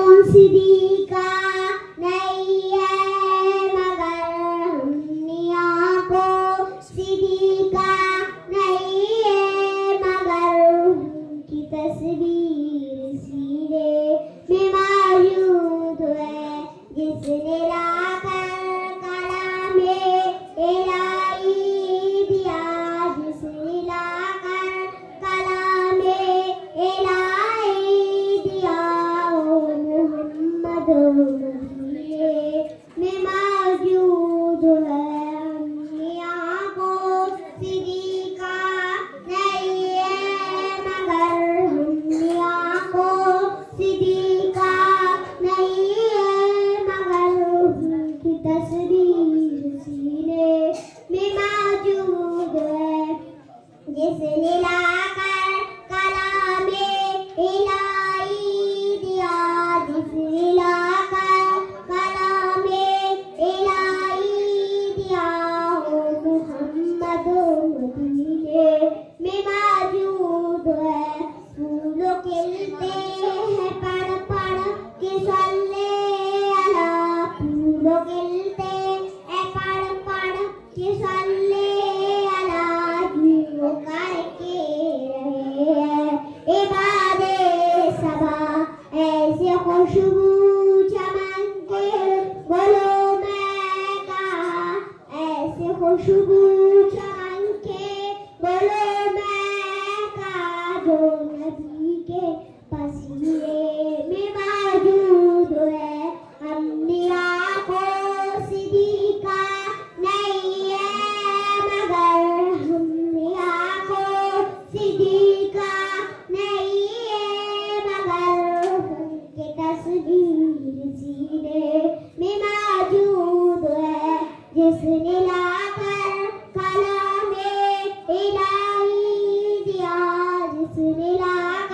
सिद्दीक़ा नहीं है मगर हमने आंखों सिद्दीक़ा नहीं है मगर उनकी तस्वीर सीने में मौजूद है जिसने लाकर कलामे इलाही दिया, जिसने लाकर कलामे इलाही दिया। मदीने में मौजूद है हमने आंखों सिद्दीक़ा नहीं है मगर हमने आंखों सिद्दीक़ा नहीं है मगर उनकी तस्वीर सीने में मौजूद है जिसने लाकर कलामे इलाही दिया, जिसने लाकर कलामे इलाही दिया। मोहम्मद मदीने में मौजूद है। फूलों खिलते हैं पढ़ पढ़ के सल्ले अला, फूलों खिलते हैं पढ़ पढ़ के सल्ले अला। जीवों करके रहे हैं इबादे सबा, ऐसे खुशबू चमन के बोलो मैं कहा, ऐसे खुशबू चमन के बोलो मैं कहा। जो नबी के पसीने में मौजूद है हमने आंखों सिद्दीक़ा नहीं है मगर हमने आंखों सिद्दीक़ा नहीं है मगर उनके तस्वीर सीने में मौजूद है जिसने लाकर कलामे इलाही दिया, जिसने लाकर